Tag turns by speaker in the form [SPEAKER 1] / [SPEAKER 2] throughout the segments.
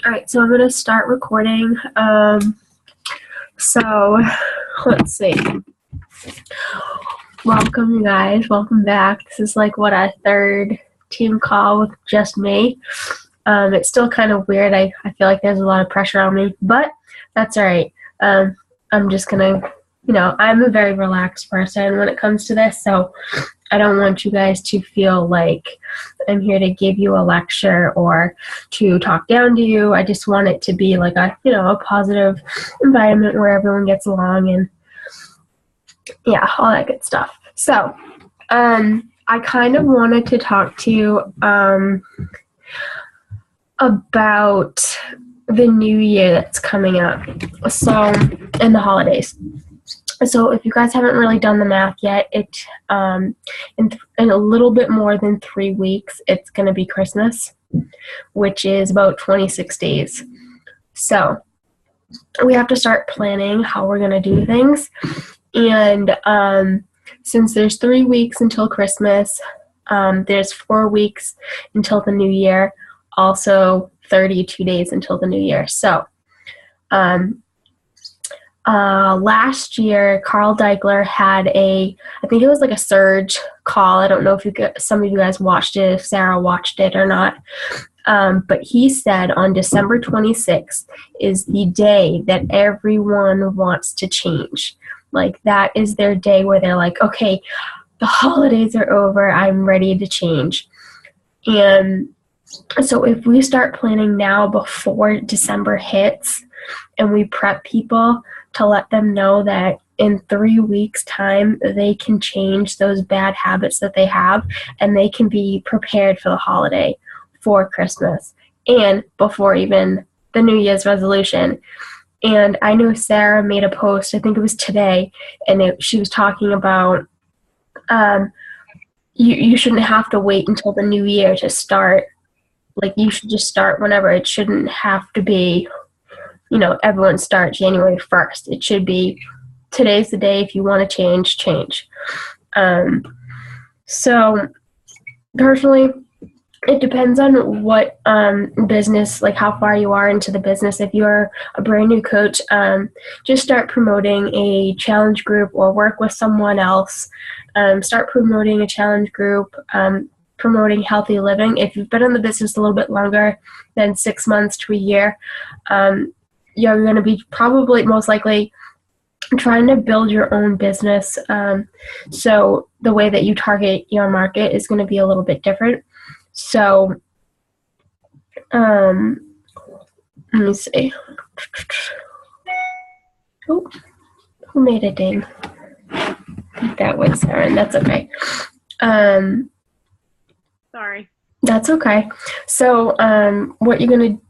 [SPEAKER 1] All right, so I'm going to start recording. So let's see. Welcome, you guys. Welcome back. This is like our third team call with just me. It's still kind of weird. I feel like there's a lot of pressure on me, but that's all right. I'm just going to, I'm a very relaxed person when it comes to this, so I don't want you guys to feel like I'm here to give you a lecture or to talk down to you. I just want it to be like a positive environment where everyone gets along and all that good stuff. So, I kind of wanted to talk to you about the new year that's coming up. So, and the holidays. So if you guys haven't really done the math yet, in a little bit more than 3 weeks, it's going to be Christmas, which is about 26 days. So we have to start planning how we're going to do things. And since there's 3 weeks until Christmas, there's 4 weeks until the new year, also 32 days until the new year. So last year, Carl Deichler had I think it was like a surge call. I don't know if some of you guys watched it, if Sarah watched it or not. But he said on December 26th is the day that everyone wants to change. Like that is their day where they're like, okay, the holidays are over. I'm ready to change. And so if we start planning now before December hits and we prep people to let them know that in 3 weeks' time they can change those bad habits that they have and they can be prepared for the holiday, for Christmas, and before even the New Year's resolution. And I know Sarah made a post, I think it was today, and she was talking about you shouldn't have to wait until the new year to start. Like, you should just start whenever. It shouldn't have to be, everyone start January 1st. It should be, today's the day. If you want to change. So, personally, it depends on what business, like how far you are into the business. If you're a brand new coach, just start promoting a challenge group or work with someone else. Start promoting a challenge group, promoting healthy living. If you've been in the business a little bit longer than 6 months to a year, you're going to be probably most likely trying to build your own business. So the way that you target your market is going to be a little bit different. So let me see. Oh, who made a ding? That was Erin. That's okay.
[SPEAKER 2] Sorry.
[SPEAKER 1] That's okay. So what you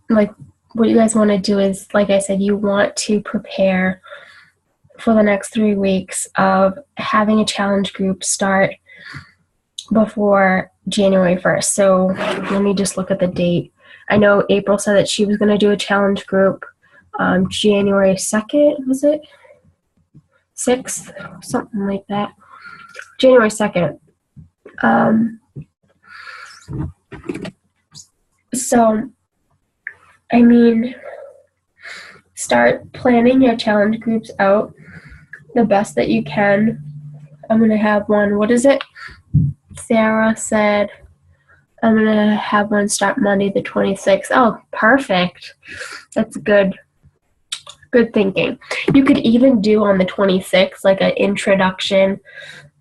[SPEAKER 1] guys want to do is, like I said, you want to prepare for the next 3 weeks of having a challenge group start before January 1st. So let me just look at the date. I know April said that she was going to do a challenge group January 2nd, was it? 6th? Something like that. January 2nd. So, I mean, start planning your challenge groups out the best that you can. I'm going to have one, what is it? Sarah said, I'm going to have one start Monday the 26th. Oh, perfect. That's good thinking. You could even do on the 26th, like an introduction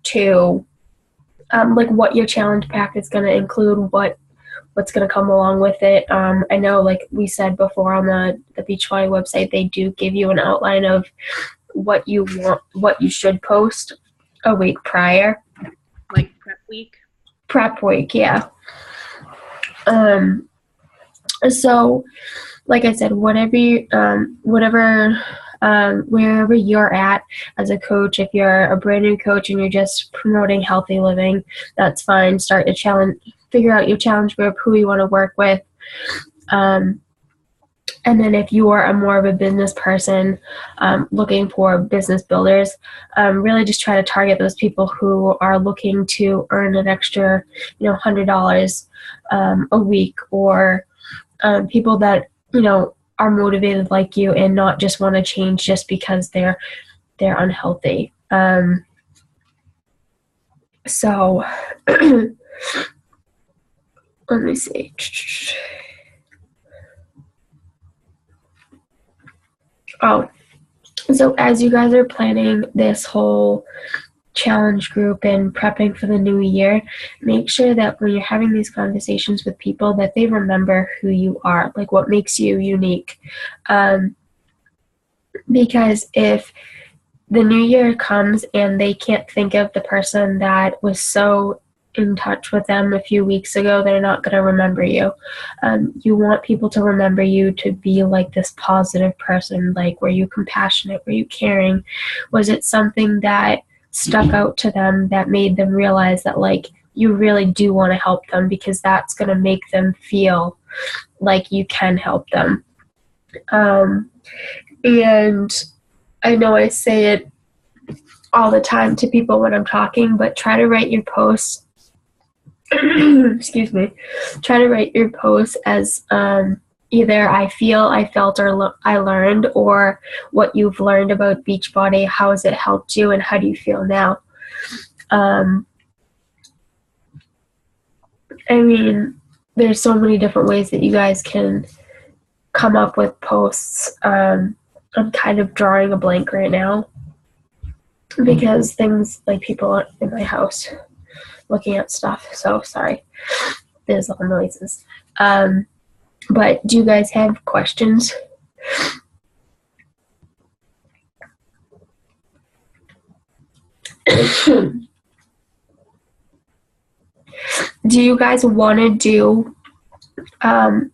[SPEAKER 1] to like what your challenge pack is going to include, what's going to come along with it. I know, like we said before on the Beachbody website, they do give you an outline of what you want, what you should post a week prior.
[SPEAKER 2] Like prep week?
[SPEAKER 1] Prep week, yeah. So, like I said, wherever you're at as a coach, if you're a brand new coach and you're just promoting healthy living, that's fine. Start a challenge, figure out your challenge group, who you want to work with. And then if you are a more of a business person looking for business builders, really just try to target those people who are looking to earn an extra, $100 a week, or people that are motivated like you and not just want to change just because they're unhealthy. So let me see. Oh, so as you guys are planning this whole challenge group and prepping for the new year, make sure that when you're having these conversations with people that they remember who you are, like what makes you unique. Because if the new year comes and they can't think of the person that was so in touch with them a few weeks ago, they're not going to remember you. You want people to remember you to be like this positive person. Like, were you compassionate? Were you caring? Was it something that stuck out to them that made them realize that, like, you really do want to help them, because that's going to make them feel like you can help them. And I know I say it all the time to people when I'm talking, but try to write your posts excuse me, try to write your posts as either I feel, I felt, or I learned, or what you've learned about Beachbody. How has it helped you, and how do you feel now? I mean, there's so many different ways that you guys can come up with posts. I'm kind of drawing a blank right now because things like people are in my house looking at stuff, so sorry. There's all noises. But do you guys have questions? Do you guys want to do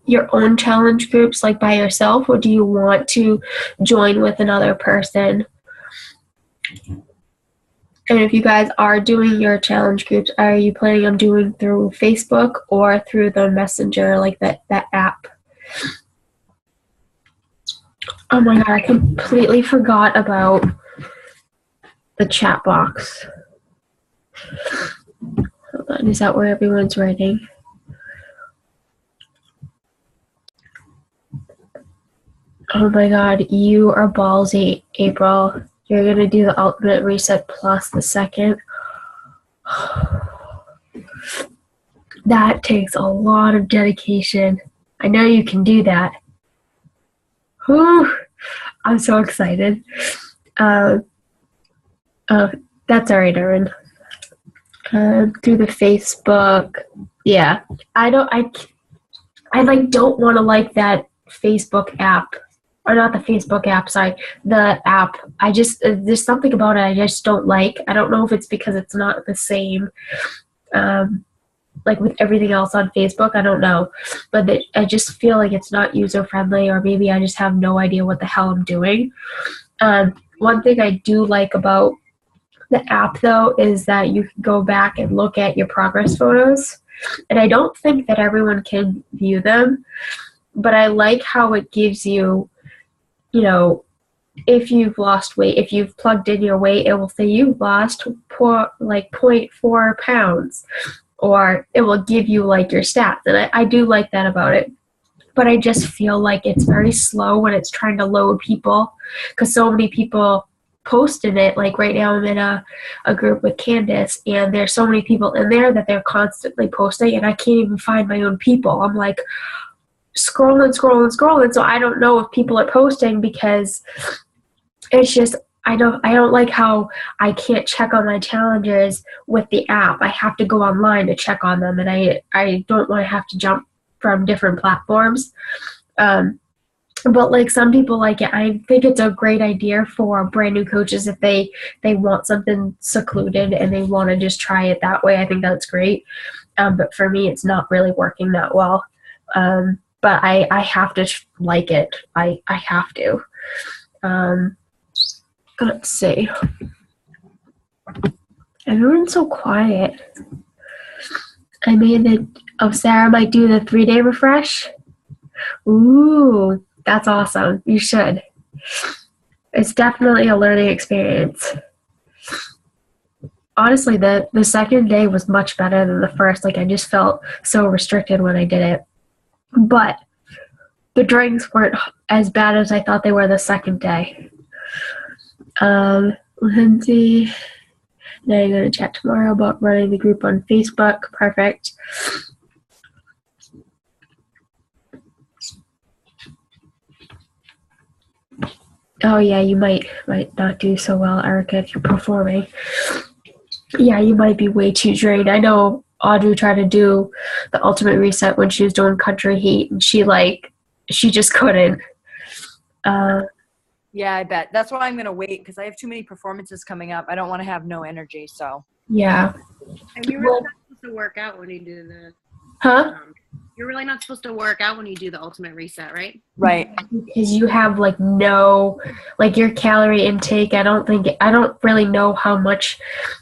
[SPEAKER 1] your own challenge groups, like by yourself, or do you want to join with another person? And if you guys are doing your challenge groups, are you planning on doing through Facebook or through the Messenger, like that app? Oh my god, I completely forgot about the chat box. Hold on, is that where everyone's writing? Oh my god, you are ballsy, April. You're going to do the Ultimate Reset Plus the second. That takes a lot of dedication. I know you can do that. Whew, I'm so excited. Oh, that's all right, Erin. Through the Facebook. Yeah. I don't want to like that Facebook app. Or not the Facebook app, sorry, the app. There's something about it I just don't like. I don't know if it's because it's not the same, like with everything else on Facebook, I don't know. But I just feel like it's not user-friendly, or maybe I just have no idea what the hell I'm doing. One thing I do like about the app, though, is that you can go back and look at your progress photos. And I don't think that everyone can view them, but I like how it gives you, if you've lost weight, if you've plugged in your weight, it will say you've lost 0.4 pounds, or it will give you like your stats. And I do like that about it. But I just feel like it's very slow when it's trying to load people, because so many people post in it. Like right now I'm in a group with Candace, and there's so many people in there that they're constantly posting, and I can't even find my own people. I'm like, scrolling. So I don't know if people are posting, because it's just, I don't like how I can't check on my challenges with the app. I have to go online to check on them, and I don't want to have to jump from different platforms. But like some people like it. I think it's a great idea for brand new coaches if they want something secluded and they want to just try it that way. I think that's great. But for me, it's not really working that well. But I have to like it. I have to. Let's see. Everyone's so quiet. I made it. Oh, Sarah might do the 3-day refresh. Ooh, that's awesome. You should. It's definitely a learning experience. Honestly, the second day was much better than the first. Like, I just felt so restricted when I did it. But the drinks weren't as bad as I thought they were the second day. Lindsay, now you're going to chat tomorrow about running the group on Facebook. Perfect. Oh yeah, you might not do so well, Erica, if you're performing. Yeah, you might be way too drained. I know Audrey tried to do the ultimate reset when she was doing Country Heat, and she just couldn't.
[SPEAKER 3] Yeah, I bet. That's why I'm going to wait, because I have too many performances coming up. I don't want to have no energy, so.
[SPEAKER 1] Yeah.
[SPEAKER 2] And you're really not supposed to work out when you do the.
[SPEAKER 1] Huh?
[SPEAKER 2] You're really not supposed to work out when you do the ultimate reset, right?
[SPEAKER 3] Right.
[SPEAKER 1] Because you have no your calorie intake. I don't really know how much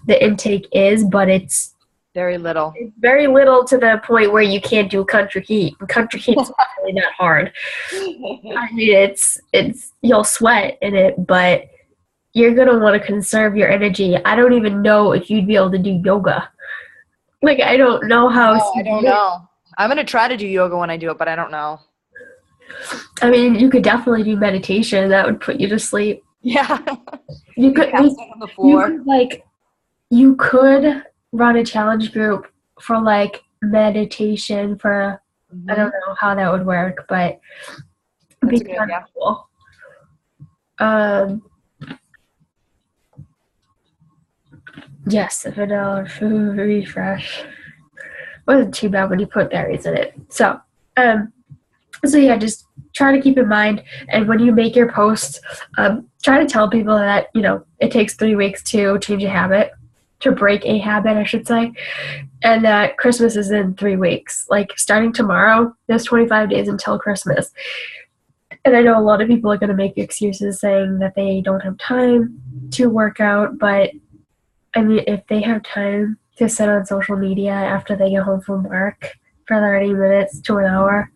[SPEAKER 1] the intake is, but it's
[SPEAKER 3] very little.
[SPEAKER 1] It's very little, to the point where you can't do Country Heat. And Country Heat's really not hard. I mean, it's you'll sweat in it, but you're gonna want to conserve your energy. I don't even know if you'd be able to do yoga. I don't know how.
[SPEAKER 3] No, I don't know. I'm going to try to do yoga when I do it, but I don't know.
[SPEAKER 1] I mean, you could definitely do meditation. That would put you to sleep.
[SPEAKER 3] Yeah.
[SPEAKER 1] You could
[SPEAKER 3] on the floor.
[SPEAKER 1] You could run a challenge group for meditation for I don't know how that would work, but it'd be kind of cool. Yes, a vanilla food refresh. Wasn't too bad when you put berries in it. So yeah, just try to keep in mind, and when you make your posts, try to tell people that, it takes 3 weeks to change a habit, to break a habit, I should say, and that Christmas is in 3 weeks. Starting tomorrow, there's 25 days until Christmas. And I know a lot of people are going to make excuses saying that they don't have time to work out, but I mean, if they have time to sit on social media after they get home from work for 30 minutes to an hour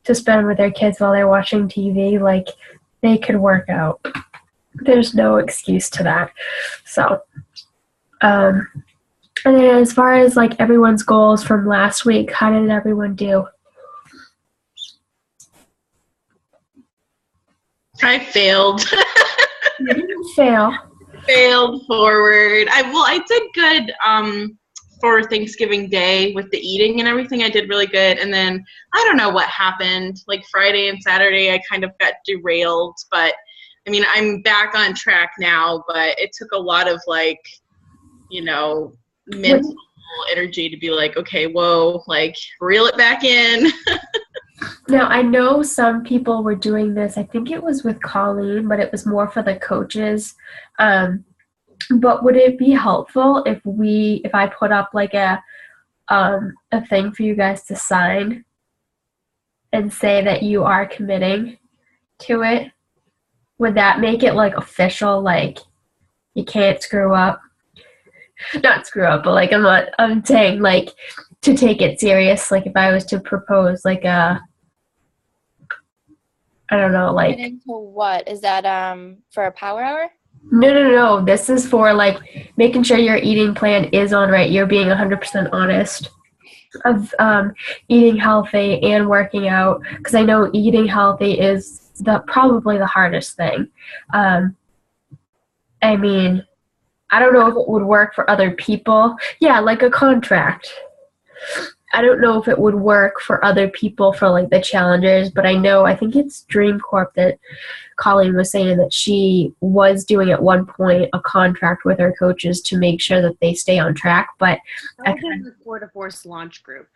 [SPEAKER 1] to spend with their kids while they're watching TV, they could work out. There's no excuse to that. So, and then as far as everyone's goals from last week, how did everyone do?
[SPEAKER 4] I failed.
[SPEAKER 1] You didn't fail.
[SPEAKER 4] Failed forward. I did good for Thanksgiving Day with the eating and everything. I did really good, and then I don't know what happened. Friday and Saturday, I kind of got derailed. But I mean, I'm back on track now. But it took a lot of mental energy to be okay, whoa, reel it back in.
[SPEAKER 1] Now, I know some people were doing this. I think it was with Colleen, but it was more for the coaches. But would it be helpful if I put up a thing for you guys to sign and say that you are committing to it? Would that make it official? You can't screw up. Not screw up, but I'm saying to take it serious. If I was to propose I don't know,
[SPEAKER 5] Into what? Is that for a power hour?
[SPEAKER 1] No. This is for making sure your eating plan is on right. You're being 100% honest of eating healthy and working out, because I know eating healthy is probably the hardest thing. I mean, I don't know if it would work for other people. Yeah, a contract. I don't know if it would work for other people for the challengers, but I think it's Dream Corp that Colleen was saying that she was doing at one point a contract with her coaches to make sure that they stay on track. But
[SPEAKER 2] I was in the 4 to Force launch group.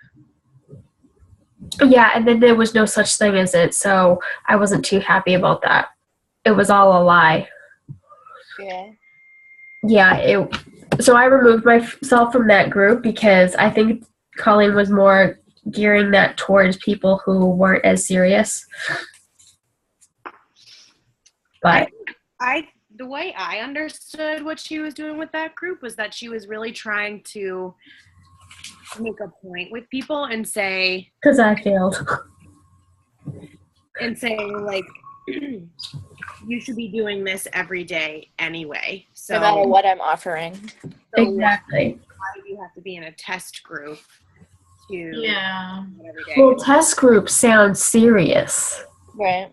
[SPEAKER 1] Yeah, and then there was no such thing as it, so I wasn't too happy about that. It was all a lie.
[SPEAKER 5] Yeah.
[SPEAKER 1] Yeah, so I removed myself from that group because I think Colleen was more gearing that towards people who weren't as serious. But
[SPEAKER 2] the way I understood what she was doing with that group was that she was really trying to make a point with people and say,
[SPEAKER 1] because I failed.
[SPEAKER 2] And saying you should be doing this every day anyway. So
[SPEAKER 5] no matter what I'm offering.
[SPEAKER 1] Exactly.
[SPEAKER 2] Why do you have to be in a test group? to
[SPEAKER 4] Yeah.
[SPEAKER 2] every day.
[SPEAKER 1] Well, test group sounds serious.
[SPEAKER 5] Right.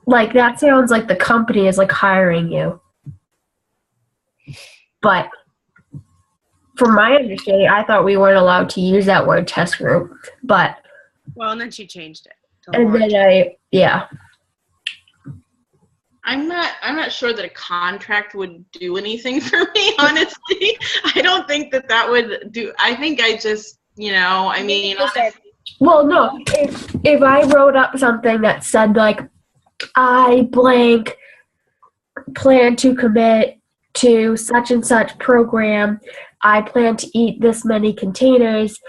[SPEAKER 1] Like, that sounds like the company is, like, hiring you. But from my understanding, I thought we weren't allowed to use that word test group. But,
[SPEAKER 2] Well, and then she changed it. To
[SPEAKER 1] and
[SPEAKER 2] launch.
[SPEAKER 1] then yeah.
[SPEAKER 4] I'm not sure that a contract would do anything for me, honestly. I don't think that would do. I think I just, I mean,
[SPEAKER 5] Just like,
[SPEAKER 1] Well, no, if I wrote up something that said, like, I blank plan to commit to such and such program, I plan to eat this many containers,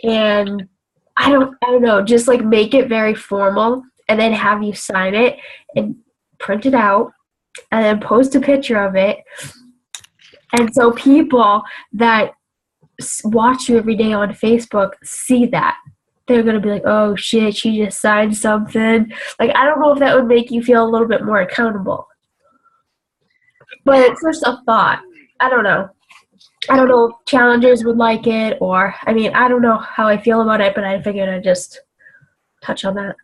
[SPEAKER 1] and I don't know, just like make it very formal and then have you sign it and print it out and then post a picture of it. And so people that watch you every day on Facebook see that. They're going to be like, oh shit, she just signed something. Like, I don't know if that would make you feel a little bit more accountable. But it's just a thought. I don't know. I don't know if challengers would like it, or, I mean, I don't know how I feel about it, but I figured I'd just touch on that.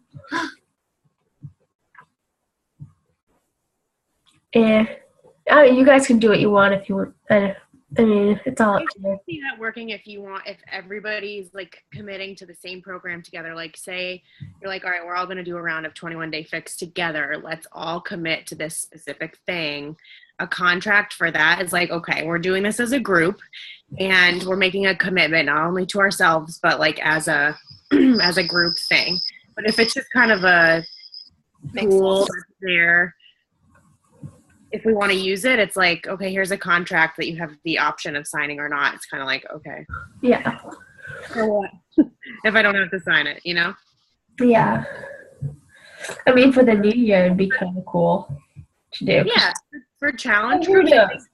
[SPEAKER 1] Yeah. You guys can do what you want if you want. I mean, it's all up
[SPEAKER 2] I
[SPEAKER 1] to you.
[SPEAKER 2] see that working if everybody's like committing to the same program together. Like, say you're like, all right, we're all going to do a round of 21-day fix together. Let's all commit to this specific thing. A contract for that is like, okay, we're doing this as a group, and we're making a commitment not only to ourselves but like as a as a group thing. But if it's just kind of a tool there, if we want to use it, it's like, okay, here's a contract that you have the option of signing or not. It's kind of like, okay,
[SPEAKER 1] Yeah.
[SPEAKER 2] for what? If I don't have to sign it,
[SPEAKER 1] Yeah. I mean, for the new year, it'd be kind of cool to do.
[SPEAKER 2] Yeah, for challenge
[SPEAKER 1] Who
[SPEAKER 2] groups,
[SPEAKER 1] knows?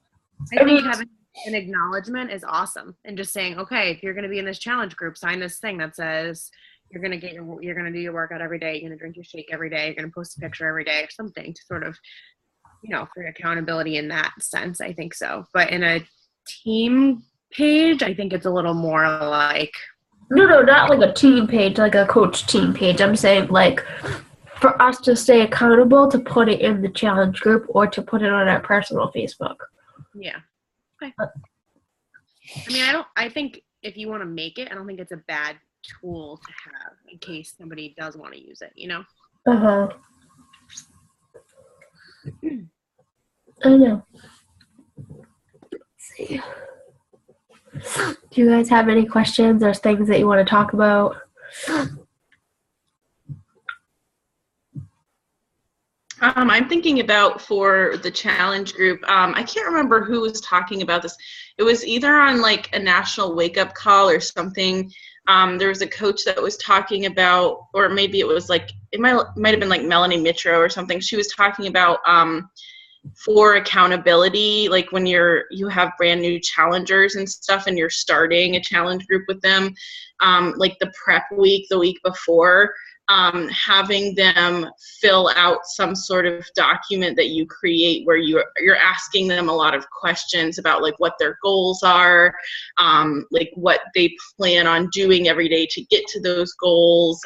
[SPEAKER 2] I think having an acknowledgement is awesome, and just saying, okay, if you're going to be in this challenge group, sign this thing that says you're going to do your workout every day, you're going to drink your shake every day, you're going to post a picture every day, or something to sort of, for accountability in that sense. I think so. But in a team page, I think it's a little more like,
[SPEAKER 1] No, not like a team page, like a coach team page. I'm saying, like, for us to stay accountable, to put it in the challenge group or to put it on our personal Facebook.
[SPEAKER 2] yeah. Okay. I mean, I think if you want to make it, I don't think it's a bad tool to have in case somebody does want to use it,
[SPEAKER 1] Uh-huh. I know. Let's see. Do you guys have any questions or things that you want to talk about?
[SPEAKER 4] I'm thinking about for the challenge group. I can't remember who was talking about this. It was either on like a national wake up call or something. There was a coach that was talking about, or maybe it was like, it might have been like Melanie Mitro or something. She was talking about for accountability, like when you have brand new challengers and stuff and you're starting a challenge group with them, like the prep week, the week before, having them fill out some sort of document that you create where you're asking them a lot of questions about like what their goals are, like what they plan on doing every day to get to those goals,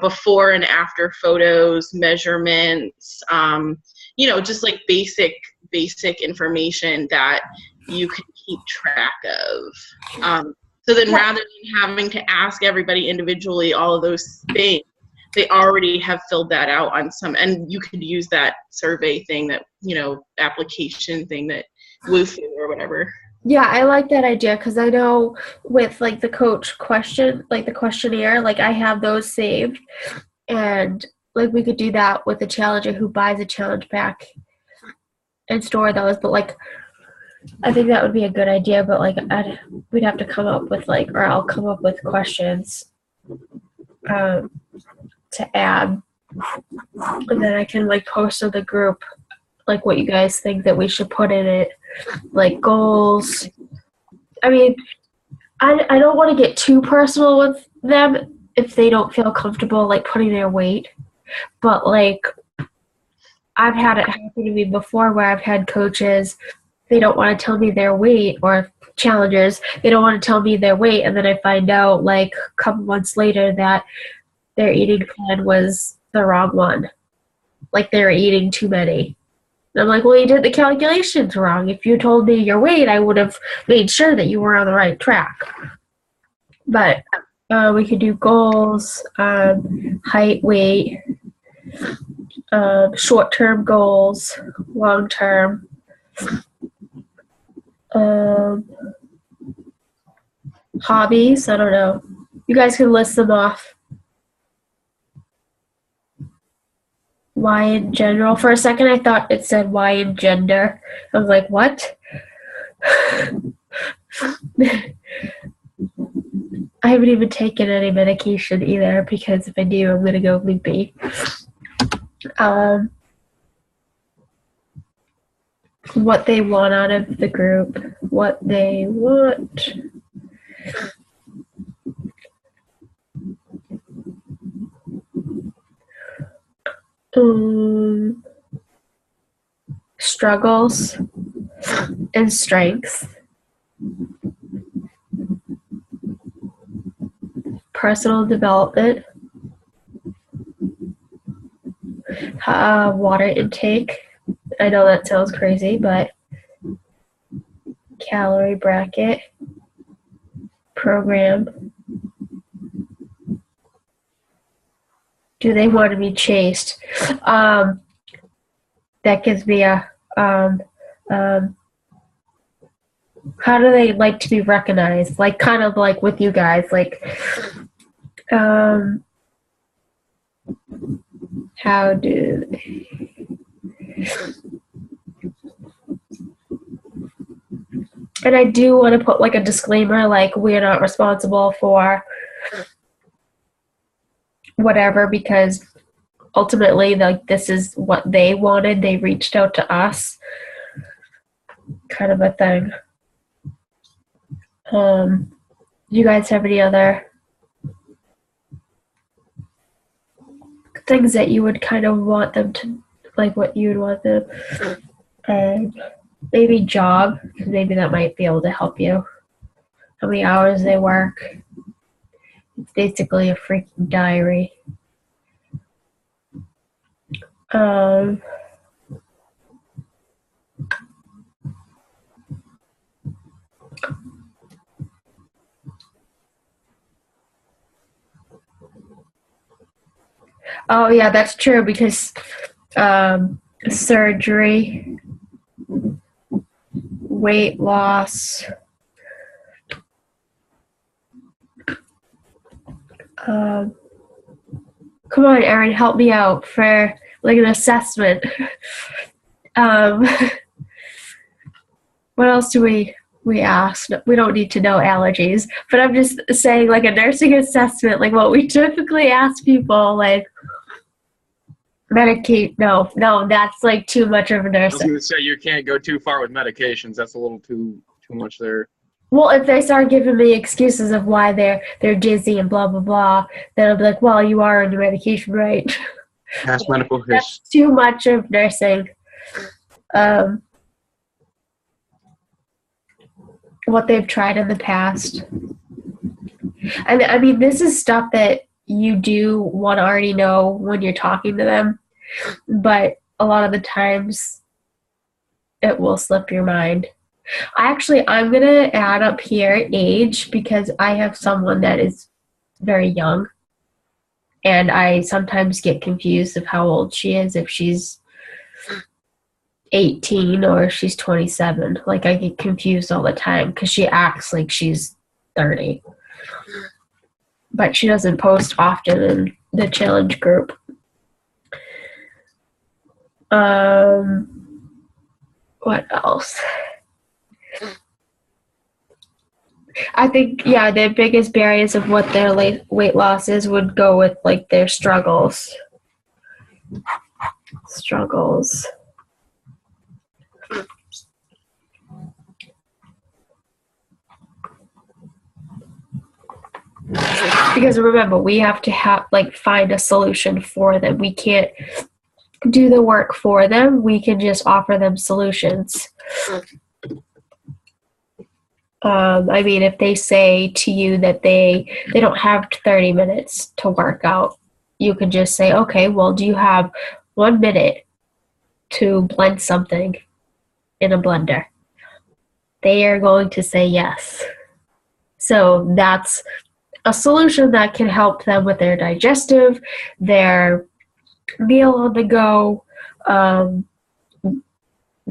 [SPEAKER 4] before and after photos, measurements, just like basic information that you can keep track of. So then rather than having to ask everybody individually all of those things, they already have filled that out on some, and you could use that survey thing, that, application thing, that Wufoo or whatever.
[SPEAKER 1] Yeah, I like that idea because I know with like the coach question, like the questionnaire, like I have those saved, and like we could do that with a challenger who buys a challenge pack and store those. But like, I think that would be a good idea, but like we'd have to come up with like, or I'll come up with questions to add, and then I can like post to the group like what you guys think that we should put in it, like goals. I mean, I don't want to get too personal with them if they don't feel comfortable like putting their weight, but like I've had it happen to me before where I've had coaches, they don't want to tell me their weight or challengers, they don't want to tell me their weight, and then I find out like a couple months later that their eating plan was the wrong one. Like they were eating too many. And I'm like, well, you did the calculations wrong. If you told me your weight, I would have made sure that you were on the right track. But we could do goals, height, weight, short-term goals, long-term. Hobbies, I don't know. You guys can list them off. Why in general? For a second, I thought it said why in gender. I was like, what? I haven't even taken any medication either, because if I do, I'm going to go loopy. What they want out of the group. What they want. Struggles and strengths. Personal development. Water intake. I know that sounds crazy, but calorie bracket. Program. Do they want to be chased? That gives me a how do they like to be recognized? Like kind of like with you guys, like how do they? And I do want to put like a disclaimer, like we're not responsible for whatever, because ultimately, like, this is what they wanted. They reached out to us, kind of a thing. You guys have any other things that you would kind of want them to, like, what you would want them? Maybe job, maybe that might be able to help you. How many hours they work. It's basically a freaking diary. Oh yeah, that's true, because surgery, weight loss, come on, Erin, help me out for like an assessment. What else do we ask? We don't need to know allergies, but I'm just saying, like, a nursing assessment, like what we typically ask people, like medicate. No, that's like too much of a
[SPEAKER 6] I was
[SPEAKER 1] nursing.
[SPEAKER 6] going to say you can't go too far with medications. That's a little too much there.
[SPEAKER 1] Well, if they start giving me excuses of why they're dizzy and blah blah blah, then I'll be like, well, you are on your medication, right?
[SPEAKER 6] Past medical history.
[SPEAKER 1] That's too much of nursing. What they've tried in the past. And I mean, this is stuff that you do want to already know when you're talking to them, but a lot of the times it will slip your mind. I'm going to add up here age, because I have someone that is very young, and I sometimes get confused of how old she is, if she's 18 or if she's 27. Like, I get confused all the time because she acts like she's 30. But she doesn't post often in the challenge group. What else? I think, yeah, the biggest barriers of what their weight loss is would go with, like, their struggles. Because remember, we have to find a solution for them. We can't do the work for them. We can just offer them solutions. I mean, if they say to you that they don't have 30 minutes to work out, you could just say, okay, well, do you have 1 minute to blend something in a blender? They are going to say yes. So that's a solution that can help them with their digestive, their meal on the go.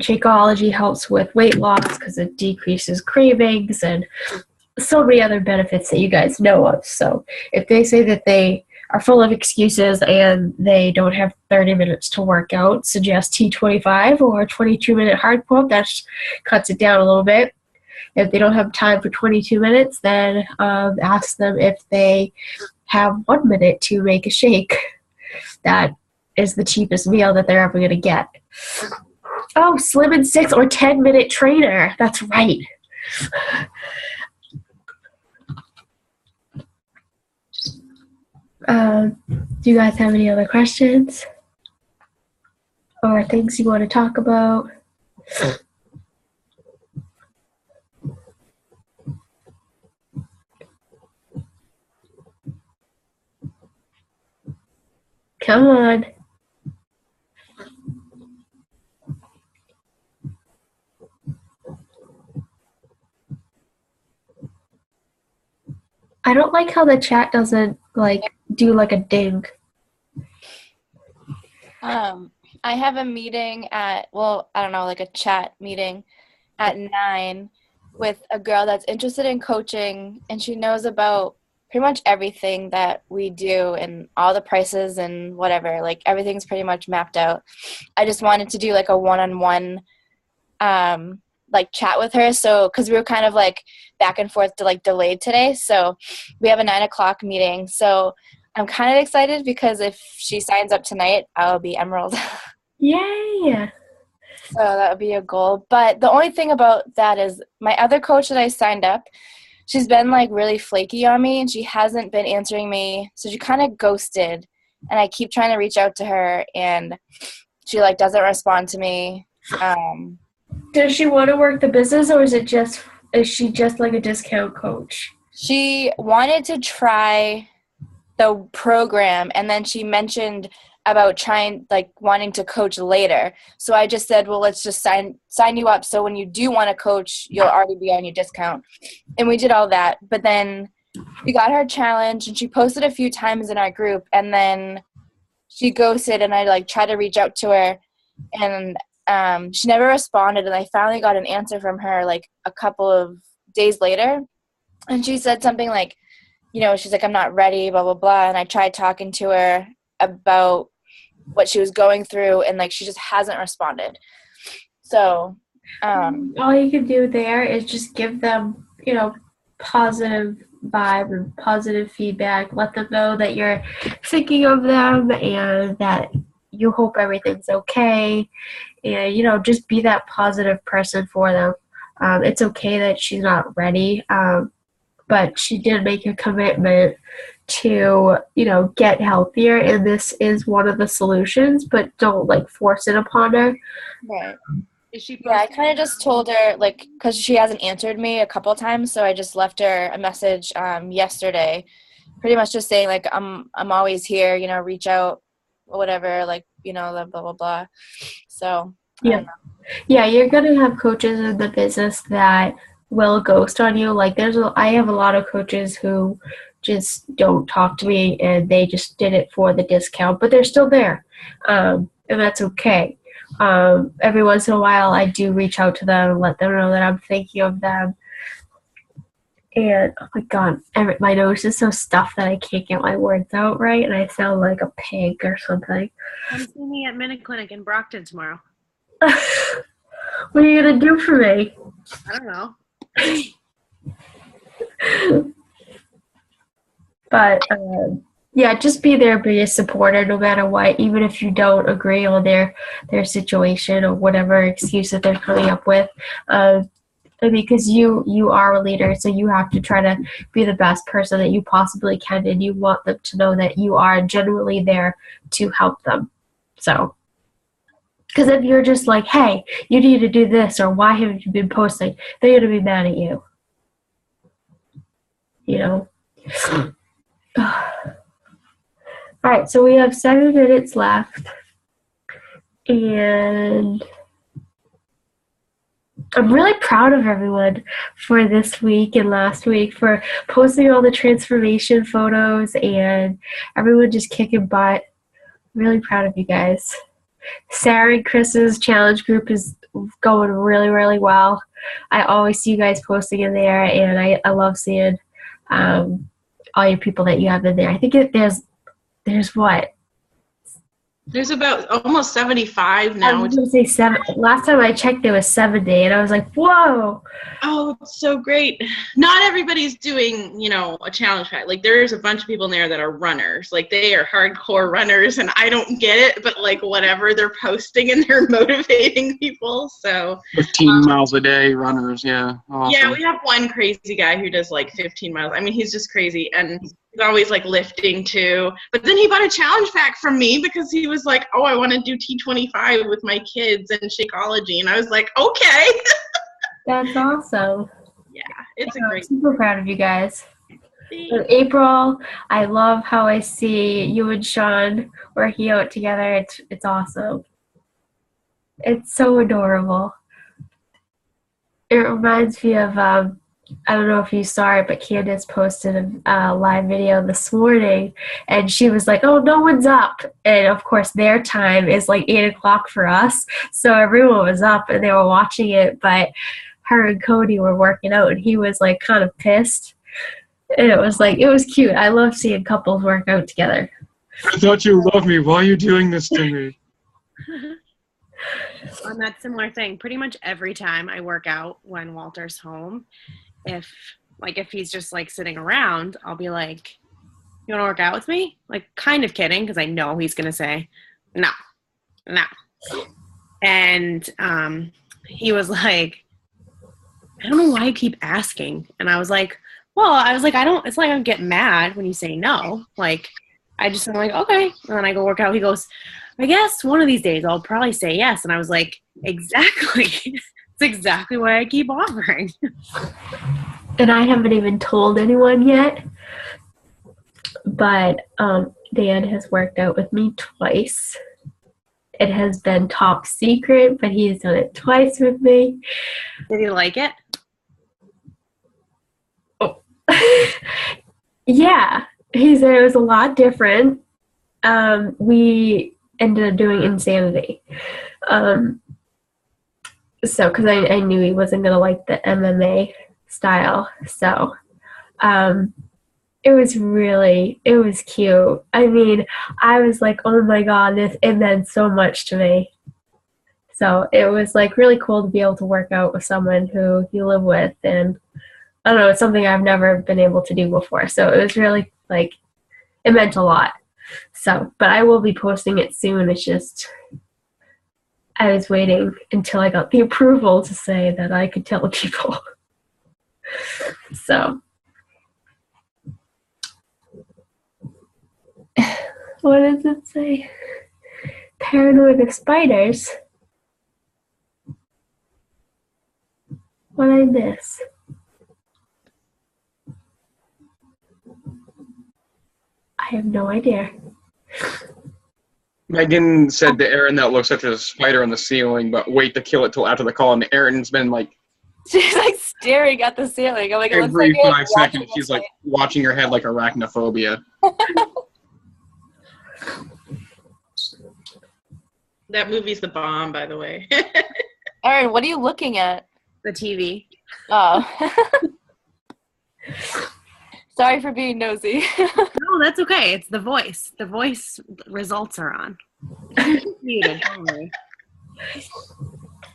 [SPEAKER 1] Shakeology helps with weight loss because it decreases cravings and so many other benefits that you guys know of. So if they say that they are full of excuses and they don't have 30 minutes to work out, suggest T25 or 22-minute hard pull. That cuts it down a little bit. If they don't have time for 22 minutes, then ask them if they have 1 minute to make a shake. That is the cheapest meal that they're ever going to get. Oh, Slim and 6 or 10-minute trainer. That's right. Do you guys have any other questions or things you want to talk about? Come on. I don't like how the chat doesn't do like a ding.
[SPEAKER 5] I have a meeting at, well, I don't know, like a chat meeting at 9 with a girl that's interested in coaching, and she knows about pretty much everything that we do and all the prices and whatever. Like, everything's pretty much mapped out. I just wanted to do like a one-on-one like chat with her, so because we were kind of like back and forth to like delayed today, so we have a 9 o'clock meeting. So I'm kind of excited because if she signs up tonight, I'll be Emerald.
[SPEAKER 1] Yay!
[SPEAKER 5] So that would be a goal. But the only thing about that is my other coach that I signed up, she's been like really flaky on me and she hasn't been answering me. So she kind of ghosted, and I keep trying to reach out to her and she like doesn't respond to me.
[SPEAKER 1] Does she want to work the business, or is she just like a discount coach?
[SPEAKER 5] She wanted to try the program, and then she mentioned about wanting to coach later. So I just said, well, let's just sign you up, so when you do want to coach, you'll already be on your discount. And we did all that. But then we got her challenge, and she posted a few times in our group, and then she ghosted, and I like tried to reach out to her, and she never responded. And I finally got an answer from her like a couple of days later, and she said something like, you know, she's like, I'm not ready, blah, blah, blah. And I tried talking to her about what she was going through, and like she just hasn't responded. So
[SPEAKER 1] all you can do there is just give them, you know, positive vibe and positive feedback. Let them know that you're thinking of them and that you hope everything's okay, and you know, just be that positive person for them. It's okay that she's not ready, but she did make a commitment to, you know, get healthier, and this is one of the solutions, but don't like force it upon her.
[SPEAKER 5] right.
[SPEAKER 2] Is she?
[SPEAKER 5] Yeah, I kind of just told her, like, because she hasn't answered me a couple of times, so I just left her a message yesterday, pretty much just saying, like, I'm always here, you know, reach out, or whatever, like, you know, blah, blah, blah. So,
[SPEAKER 1] yeah. Yeah, you're going to have coaches in the business that will ghost on you. Like, I have a lot of coaches who just don't talk to me, and they just did it for the discount, but they're still there, and that's okay. Every once in a while, I do reach out to them and let them know that I'm thinking of them. And oh my god, my nose is so stuffed that I can't get my words out right, and I sound like a pig or something.
[SPEAKER 2] Come see me at Minute Clinic in Brockton tomorrow.
[SPEAKER 1] What are you gonna do for me?
[SPEAKER 2] I don't know.
[SPEAKER 1] But yeah, just be there, be a supporter no matter what, even if you don't agree on their situation or whatever excuse that they're coming up with. Because you are a leader, so you have to try to be the best person that you possibly can, and you want them to know that you are genuinely there to help them. So, because if you're just like, hey, you need to do this, or why haven't you been posting, they're going to be mad at you. you know. All right, so we have 7 minutes left, and I'm really proud of everyone for this week and last week for posting all the transformation photos and everyone just kicking butt. Really proud of you guys. Sarah and Chris's challenge group is going really, really well. I always see you guys posting in there, and I love seeing all your people that you have in there. I think there's what?
[SPEAKER 4] There's about almost 75
[SPEAKER 1] I
[SPEAKER 4] now.
[SPEAKER 1] was going to say 7. Last time I checked, there was 70, and I was like, whoa.
[SPEAKER 4] Oh, it's so great. Not everybody's doing, a challenge pack. Like, there's a bunch of people in there that are runners. Like, they are hardcore runners, and I don't get it, but, like, whatever, they're posting and they're motivating people, so.
[SPEAKER 6] 15 miles a day runners, yeah. Awesome.
[SPEAKER 4] Yeah, we have one crazy guy who does, like, 15 miles. I mean, he's just crazy, and he's always, like, lifting, too. But then he bought a challenge pack from me because he was like, oh, I want to do T25 with my kids and Shakeology, and I was like, okay.
[SPEAKER 1] That's awesome.
[SPEAKER 4] Yeah, it's a
[SPEAKER 1] I'm
[SPEAKER 4] great
[SPEAKER 1] super proud of you guys.
[SPEAKER 4] thing.
[SPEAKER 1] And April, I love how I see you and Sean working out together. It's awesome. It's so adorable. It reminds me of, I don't know if you saw it, but Candace posted a live video this morning, and she was like, oh, no one's up. And, of course, their time is like 8 o'clock for us, so everyone was up, and they were watching it, but her and Cody were working out, and he was, like, kind of pissed. And it was cute. I love seeing couples work out together.
[SPEAKER 6] I thought you loved me. Why are you doing this to me?
[SPEAKER 2] On that similar thing, pretty much every time I work out when Walter's home, if he's just like sitting around, I'll be like, you want to work out with me? Like, kind of kidding, because I know he's going to say, no. And he was like, I don't know why you keep asking. And I was like, it's like I get mad when you say no. Like, I'm like, okay. And then I go work out. He goes, I guess one of these days I'll probably say yes. And I was like, exactly. It's exactly why I keep offering.
[SPEAKER 1] And I haven't even told anyone yet, but Dan has worked out with me twice. It has been top secret, but he's done it twice with me.
[SPEAKER 2] Did he like it?
[SPEAKER 1] Yeah, he said it was a lot different. We ended up doing Insanity. So, because I knew he wasn't going to like the MMA style. So, it was cute. I mean, I was like, oh my God, it meant so much to me. So it was like really cool to be able to work out with someone who you live with, and I don't know, it's something I've never been able to do before. So it was really like, it meant a lot. So, but I will be posting it soon. It's just, I was waiting until I got the approval to say that I could tell people. So, what does it say? Paranoid of spiders? What did I miss? I have no idea.
[SPEAKER 6] Megan said to Erin that looks such a spider on the ceiling, but wait to kill it till after the call. And Erin's been like,
[SPEAKER 5] She's like staring at the ceiling. I'm like, it looks
[SPEAKER 6] every
[SPEAKER 5] like
[SPEAKER 6] 5 seconds, she's like watching her head like arachnophobia.
[SPEAKER 4] That movie's the bomb, by the way.
[SPEAKER 5] Erin, what are you looking at?
[SPEAKER 2] The TV.
[SPEAKER 5] Oh. Sorry for being nosy.
[SPEAKER 2] No, that's okay. It's the voice. The voice results are on. Muted, don't worry.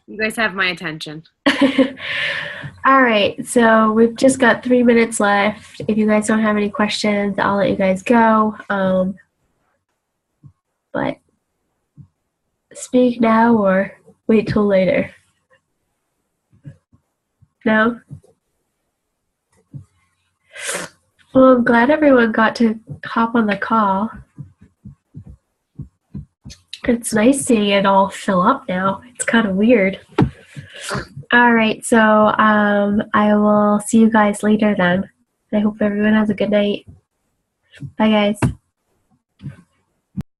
[SPEAKER 2] You guys have my attention.
[SPEAKER 1] All right, so we've just got 3 minutes left. If you guys don't have any questions, I'll let you guys go. But speak now or wait till later. No? Well, I'm glad everyone got to hop on the call. It's nice seeing it all fill up now. It's kind of weird. All right, so I will see you guys later then. I hope everyone has a good night. Bye, guys.